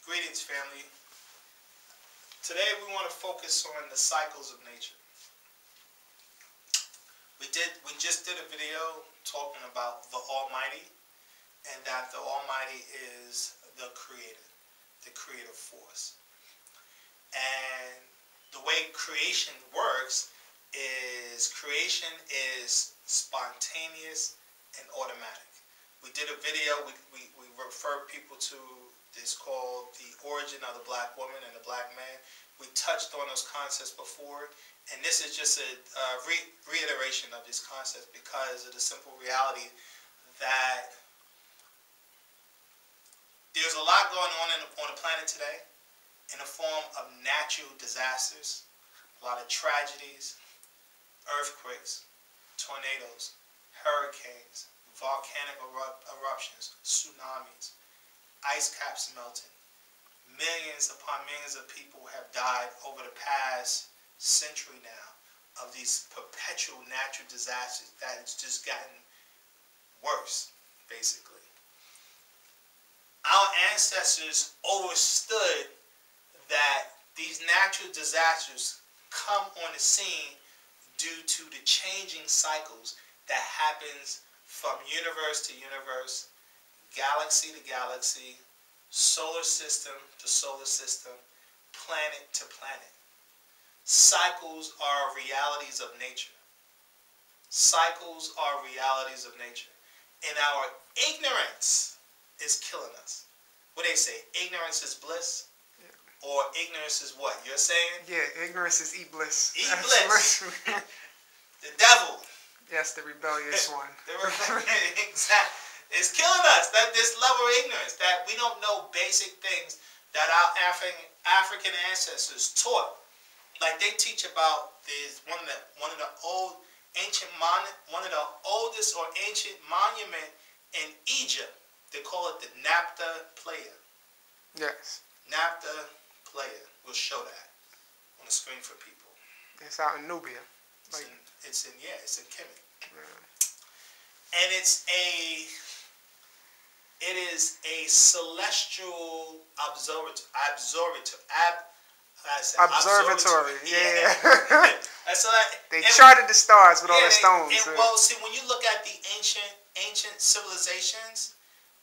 Greetings, family. Today we want to focus on the cycles of nature. We just did a video talking about the Almighty, and that the Almighty is the creator, the creative force. And the way creation works is creation is spontaneous and automatic. We did a video, we referred people to this called The Origin of the Black Woman and the Black Man. We touched on those concepts before, and this is just a reiteration of these concepts because of the simple reality that there's a lot going on on the planet today in the form of natural disasters, a lot of tragedies, earthquakes, tornadoes, hurricanes, volcanic eruptions, tsunamis, ice caps melting. Millions upon millions of people have died over the past century now of these perpetual natural disasters that it's just gotten worse, basically. Our ancestors understood that these natural disasters come on the scene due to the changing cycles that happens from universe to universe, galaxy to galaxy, solar system to solar system, planet to planet. Cycles are realities of nature. Cycles are realities of nature. And our ignorance is killing us. What they say, ignorance is bliss? Yeah. Or ignorance is what? You're saying? Yeah, ignorance is e-bliss. E-bliss. The devil. Yes, the rebellious one. Exactly. It's killing us, that this level of ignorance, that we don't know basic things that our African ancestors taught. Like they teach about this one of the oldest or ancient monument in Egypt. They call it the Napta Playa. Yes. Napta Playa. We'll show that on the screen for people. It's out in Nubia. It's in Kemet. Yeah. And it is a celestial observatory. Yeah. So they charted the stars with all the stones. Well, see, when you look at the ancient civilizations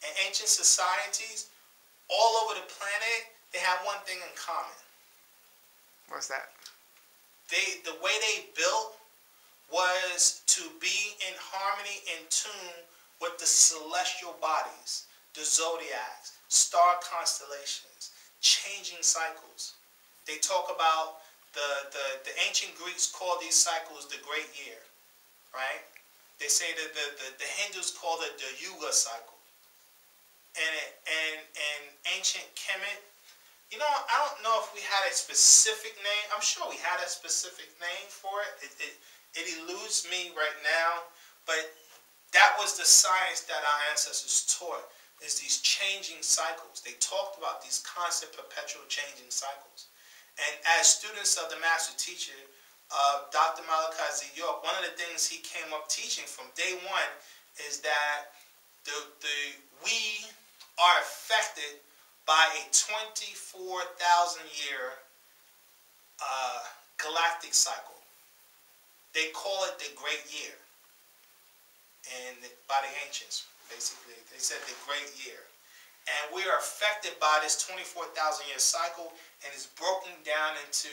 and ancient societies all over the planet, they have one thing in common. What's that? The way they built was to be in harmony, in tune with the celestial bodies, the zodiacs, star constellations, changing cycles. They talk about the ancient Greeks call these cycles the Great Year, right? They say that the Hindus call it the Yuga cycle. And ancient Kemet, you know, I don't know if we had a specific name. I'm sure we had a specific name for it. It eludes me right now, but that was the science that our ancestors taught, is these changing cycles. They talked about these constant perpetual changing cycles. And as students of the master teacher, Dr. Malachi Z. York, one of the things he came up teaching from day one is that we are affected by a 24,000-year galactic cycle. They call it the Great Year. And by the ancients, basically, they said the Great Year. And we are affected by this 24,000-year cycle, and it's broken down into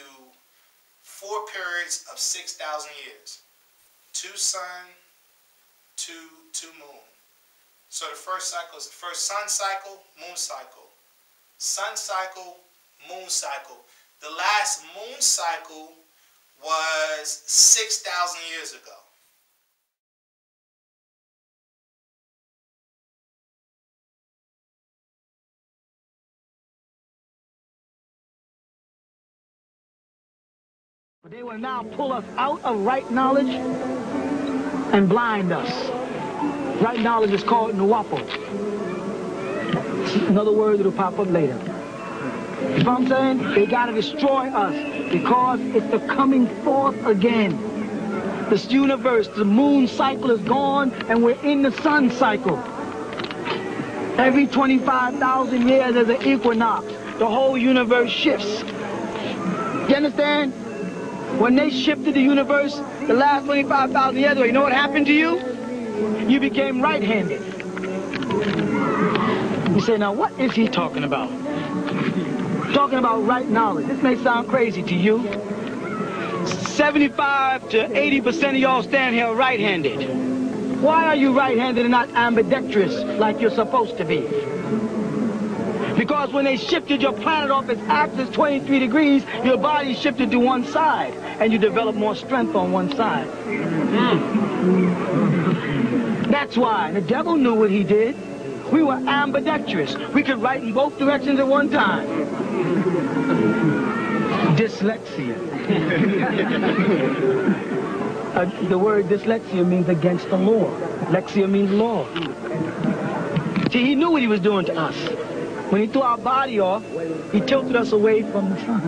4 periods of 6,000 years. 2 sun, 2 moon. So the first cycle is the first sun cycle, moon cycle. Sun cycle, moon cycle. The last moon cycle was 6,000 years ago. But they will now pull us out of right knowledge and blind us. Right knowledge is called Nuwaupu. Another word that'll pop up later. You know what I'm saying? They gotta destroy us because it's the coming forth again. This universe, the moon cycle is gone and we're in the sun cycle. Every 25,000 years there's an equinox. the whole universe shifts. You understand? When they shifted the universe the last 25,000 years ago, you know what happened to you? You became right-handed. You say, now what is he talking about? Talking about right knowledge. This may sound crazy to you. 75 to 80% of y'all stand here right-handed. Why are you right-handed and not ambidextrous like you're supposed to be? Because when they shifted your planet off its axis 23 degrees, your body shifted to one side, and you develop more strength on one side. That's why. The devil knew what he did. We were ambidextrous. We could write in both directions at one time. Dyslexia. The word dyslexia means against the law. Lexia means law. See, he knew what he was doing to us. When he threw our body off, he tilted us away from the sun.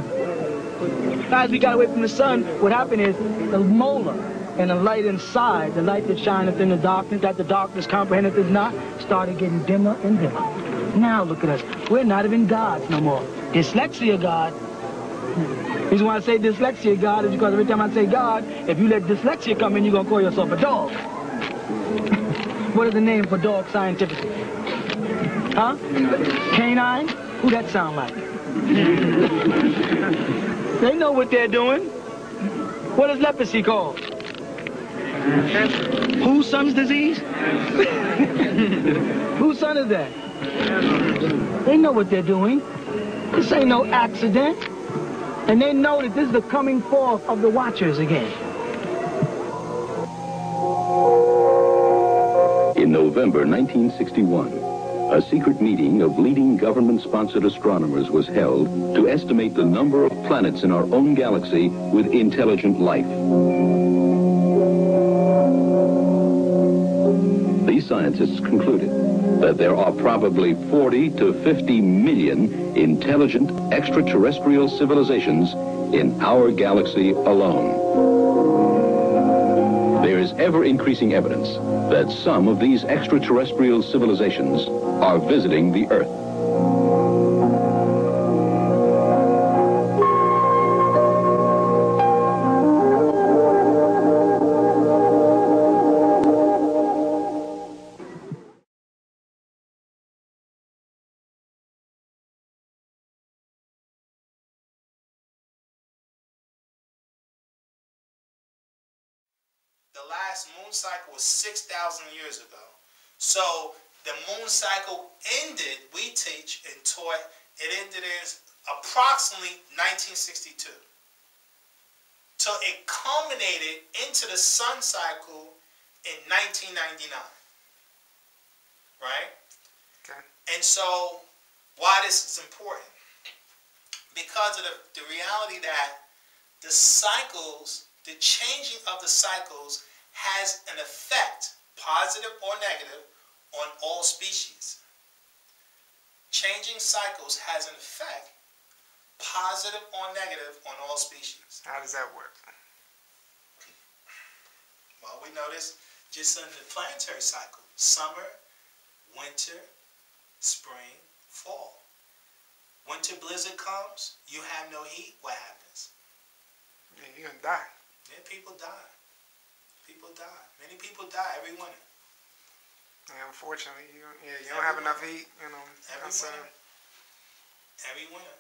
As we got away from the sun, what happened is the molar and the light inside, the light that shineth in the darkness, that the darkness comprehendeth is not, started getting dimmer and dimmer. Now look at us. We're not even gods no more. Dyslexia God. The reason why I say dyslexia God is because every time I say God, if you let dyslexia come in, you're going to call yourself a dog. What is the name for dog scientifically? Huh? Canine? Who that sound like? They know what they're doing. What is leprosy called? Whose son's disease? Whose son is that? They know what they're doing. This ain't no accident. And they know that this is the coming forth of the Watchers again. In November 1961, a secret meeting of leading government-sponsored astronomers was held to estimate the number of planets in our own galaxy with intelligent life. These scientists concluded that there are probably 40 to 50 million intelligent extraterrestrial civilizations in our galaxy alone. There is ever-increasing evidence that some of these extraterrestrial civilizations are visiting the Earth. The last moon cycle was 6,000 years ago. So the moon cycle ended, we teach and taught, it ended in approximately 1962. Till it culminated into the sun cycle in 1999. Right? Okay. And so why this is important? Because of the reality that the cycles, the changing of the cycles has an effect, positive or negative, on all species. Changing cycles has an effect, positive or negative, on all species. How does that work? Well, we notice just in the planetary cycle, summer, winter, spring, fall. Winter blizzard comes, you have no heat, what happens? Yeah, you're going to die. Yeah, people die. People die. Many people die every winter. Yeah, unfortunately, you don't have enough heat, Every winter. Every winter.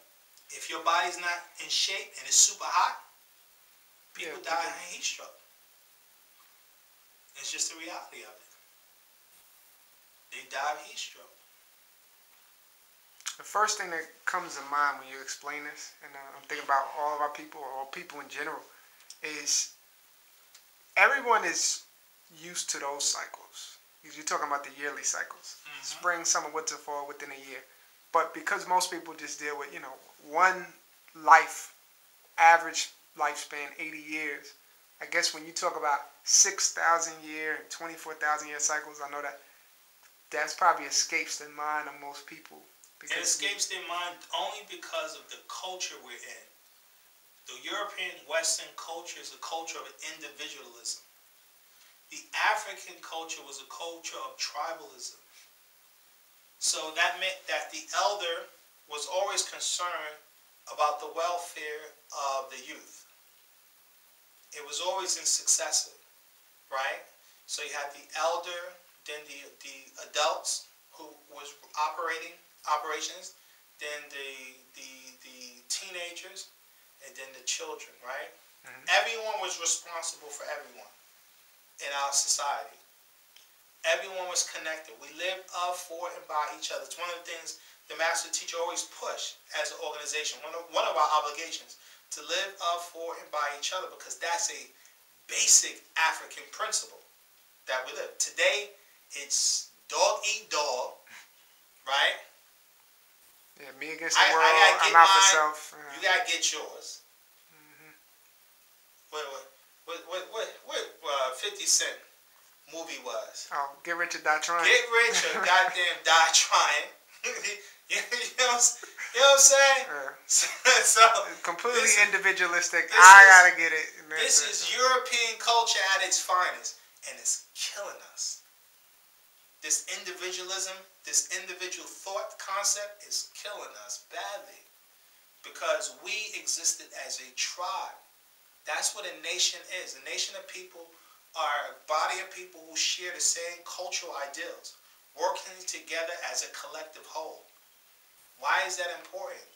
If your body's not in shape and it's super hot, people die of heat stroke. It's just the reality of it. They die of heat stroke. The first thing that comes to mind when you explain this, and I'm thinking about all of our people, or people in general, is everyone is used to those cycles. You're talking about the yearly cycles. Mm-hmm. Spring, summer, winter, fall within a year. But because most people just deal with, one life, average lifespan, 80 years, I guess when you talk about 6,000 year and 24,000 year cycles, I know that's probably escapes the mind of most people. It escapes their mind only because of the culture we're in. The European Western culture is a culture of individualism. The African culture was a culture of tribalism. So that meant that the elder was always concerned about the welfare of the youth. It was always in successive, right? So you had the elder, then the adults who was operations, then the teenagers, and then the children, right? Mm-hmm. Everyone was responsible for everyone in our society. Everyone was connected. We lived of, for, and by each other. It's one of the things the master teacher always pushed as an organization. One of our obligations, to live of, for, and by each other, because that's a basic African principle that we live. Today, it's dog eat dog, right? Yeah, me against the world, I'm out for self. You gotta get yours. Mm-hmm. What 50 Cent movie was? Oh, Get Rich or Die Trying. Get rich or goddamn die trying. you know what I'm saying? Yeah. So completely individualistic. I gotta get it. This is European culture at its finest, and it's killing us. This individualism, this individual thought concept is killing us badly, because we existed as a tribe. That's what a nation is. A nation of people are a body of people who share the same cultural ideals, working together as a collective whole. Why is that important?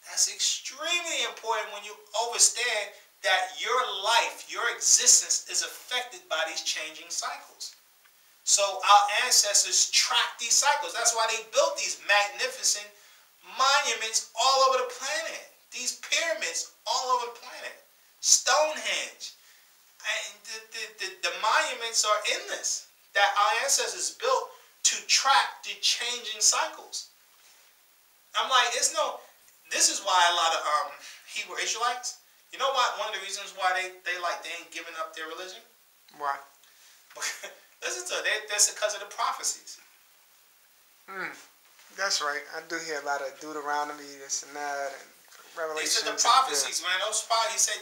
That's extremely important when you understand that your life, your existence is affected by these changing cycles. So our ancestors tracked these cycles. That's why they built these magnificent monuments all over the planet. These pyramids all over the planet. Stonehenge. And the monuments are endless that our ancestors built to track the changing cycles. I'm like, this is why a lot of Hebrew Israelites, you know what? One of the reasons why they ain't giving up their religion? Why? Listen to it. That's because of the prophecies. That's right. I do hear a lot of Deuteronomy, this and that, and Revelation. They said the prophecies, man. Those prophecies, he said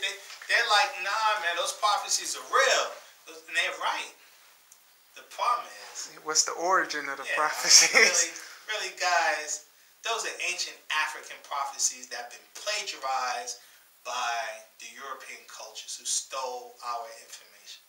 they're like, nah, man. Those prophecies are real, and they're right. The problem is, what's the origin of the prophecies? Really, guys, those are ancient African prophecies that have been plagiarized by the European cultures who stole our information.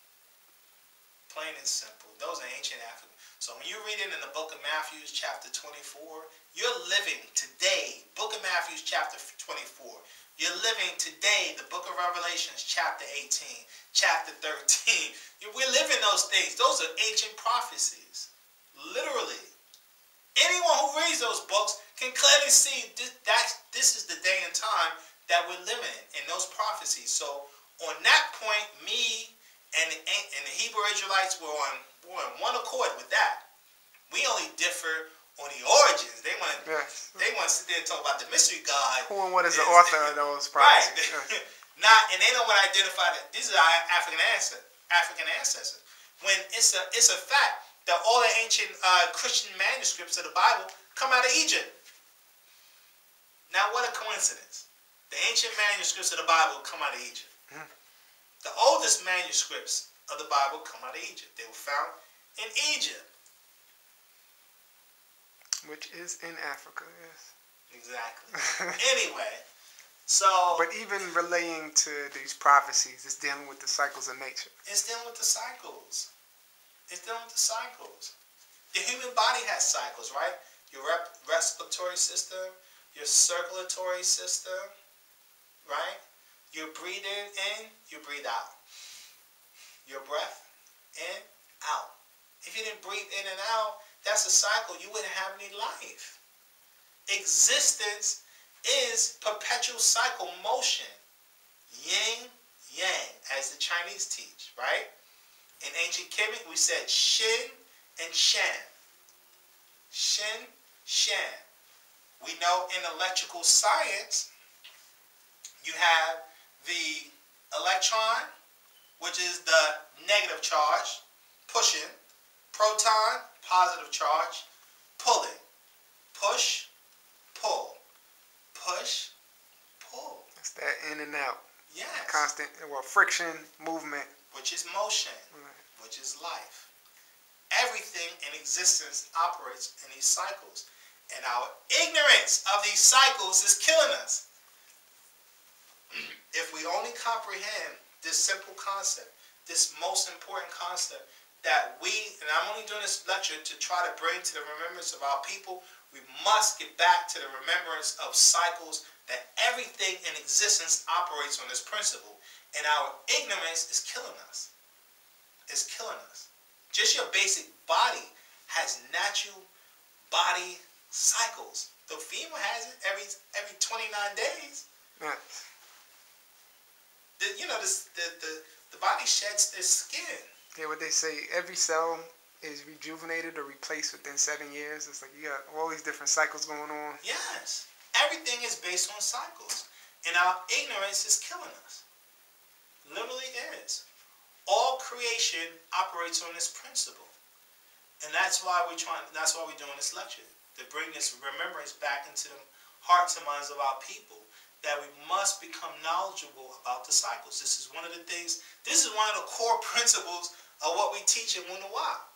Plain and simple. Those are ancient African. So when you read it in the book of Matthew, chapter 24, you're living today, book of Matthew, chapter 24. You're living today, the book of Revelations, chapter 18, chapter 13. We're living those things. Those are ancient prophecies. Literally. Anyone who reads those books can clearly see this is the day and time that we're living in those prophecies. So on that point, me and the Hebrew Israelites were on one accord with that. We only differ on the origins. They want to sit there and talk about the mystery God. Who and what is the author of those prophecies? Right. And they don't want to identify that these are our African ancestors. When it's a fact that all the ancient Christian manuscripts of the Bible come out of Egypt. Now, what a coincidence. The ancient manuscripts of the Bible come out of Egypt. The oldest manuscripts of the Bible come out of Egypt. They were found in Egypt. Which is in Africa, yes. Exactly. Anyway, so... But even relating to these prophecies, it's dealing with the cycles of nature. It's dealing with the cycles. It's dealing with the cycles. The human body has cycles, right? Your respiratory system, your circulatory system, right? You breathe in, you breathe out. Your breath in, out. If you didn't breathe in and out, that's a cycle. You wouldn't have any life. Existence is perpetual cycle motion. Yin, yang, as the Chinese teach, right? In ancient Kemet, we said Shin and Shan. Shin, Shan. We know in electrical science, you have the electron, which is the negative charge, pushing. Proton, positive charge, pulling. Push, pull. Push, pull. It's that in and out. Yes. Constant, friction, movement. Which is motion, which is life. Everything in existence operates in these cycles. And our ignorance of these cycles is killing us. If we only comprehend this simple concept, this most important concept, that we, and I'm only doing this lecture to try to bring to the remembrance of our people, we must get back to the remembrance of cycles, that everything in existence operates on this principle. And our ignorance is killing us. It's killing us. Just your basic body has natural body cycles. The female has it every 29 days. Right. The body sheds its skin. Yeah, what they say, every cell is rejuvenated or replaced within 7 years. It's like you got all these different cycles going on. Yes. Everything is based on cycles. And our ignorance is killing us. Literally is. All creation operates on this principle. And that's why we're doing this lecture. To bring this remembrance back into the hearts and minds of our people. That we must become knowledgeable about the cycles. This is one of the core principles of what we teach in Nuwaupu.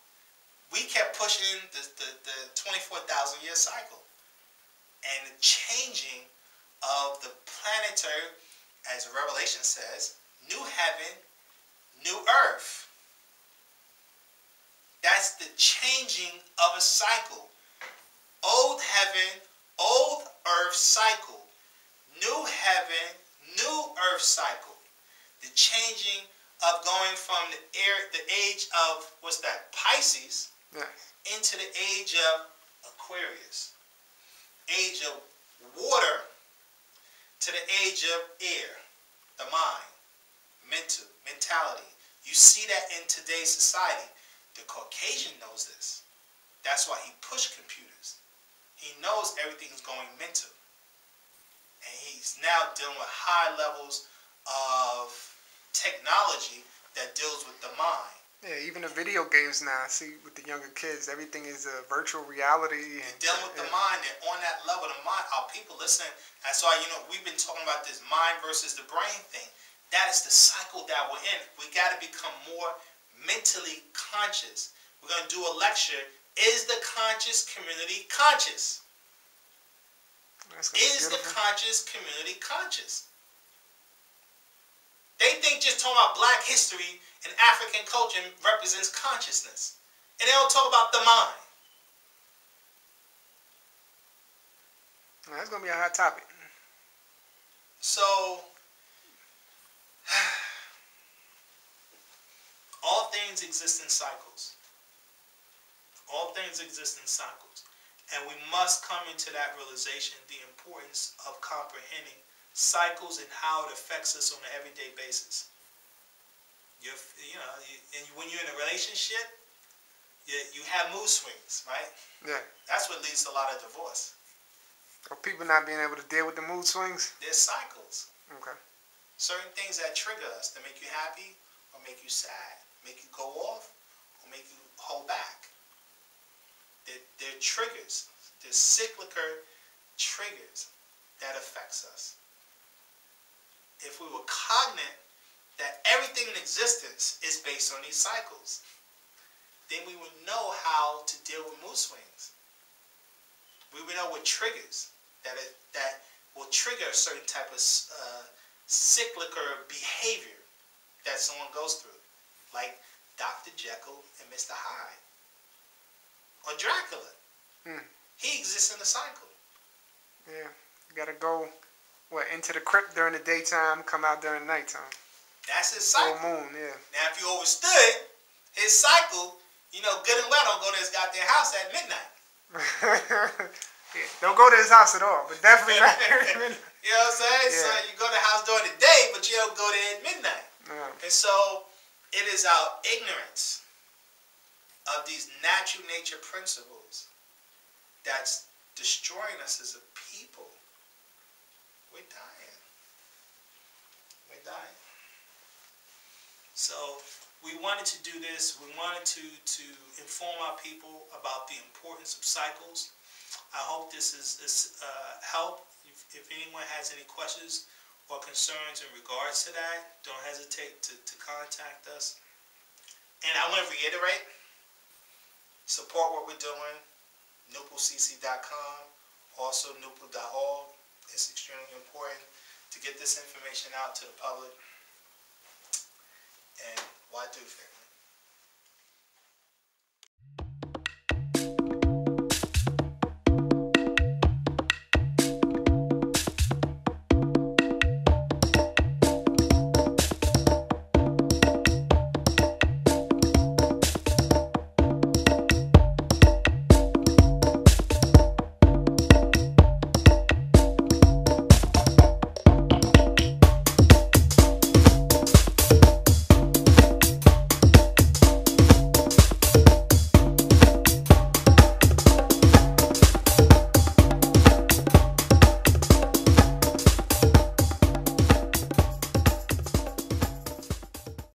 We kept pushing the 24,000 year cycle. And the changing of the planetary, as Revelation says, new heaven, new earth. That's the changing of a cycle. Old heaven, old earth cycle. New heaven, new earth cycle. The changing of going from the age of, Pisces, Yeah. into the age of Aquarius. Age of water to the age of air. The mind, mentality. You see that in today's society. The Caucasian knows this. That's why he pushed computers. He knows everything is going mental. And he's now dealing with high levels of technology that deals with the mind. Yeah, even the video games now, I see with the younger kids, everything is a virtual reality. And dealing with the mind, and on that level of the mind, our people listen. That's why, we've been talking about this mind versus the brain thing. That is the cycle that we're in. We got to become more mentally conscious. We're going to do a lecture, Is the Conscious Community Conscious? Is the conscious community conscious? They think just talking about black history and African culture represents consciousness. And they don't talk about the mind. That's going to be a hot topic. So, all things exist in cycles. All things exist in cycles. And we must come into that realization, the importance of comprehending cycles and how it affects us on an everyday basis. And when you're in a relationship, you have mood swings, right? Yeah. That's what leads to a lot of divorce. Or people not being able to deal with the mood swings? There's cycles. Okay. Certain things that trigger us, that make you happy or make you sad, make you go off or make you hold back. They're triggers. They're cyclical triggers that affects us. If we were cognizant that everything in existence is based on these cycles, then we would know how to deal with mood swings. We would know what triggers that will trigger a certain type of cyclical behavior that someone goes through, like Dr. Jekyll and Mr. Hyde. Or Dracula. He exists in the cycle. Yeah. You got to go, into the crypt during the daytime, come out during the nighttime. That's his cycle. Full moon, yeah. Now, if you overstood his cycle, good and well don't go to his goddamn house at midnight. Yeah, don't go to his house at all, but definitely not at midnight. You know what I'm saying? Yeah. So you go to the house during the day, but you don't go there at midnight. Yeah. And so it is our ignorance of these natural nature principles that's destroying us as a people. We're dying. We're dying. So we wanted to do this. We wanted to inform our people about the importance of cycles. I hope this is help. If anyone has any questions or concerns in regards to that, don't hesitate to contact us. And I want to reiterate, support what we're doing. NuwaupuCC.com, also Nuwaupu.org. It's extremely important to get this information out to the public. And why do things?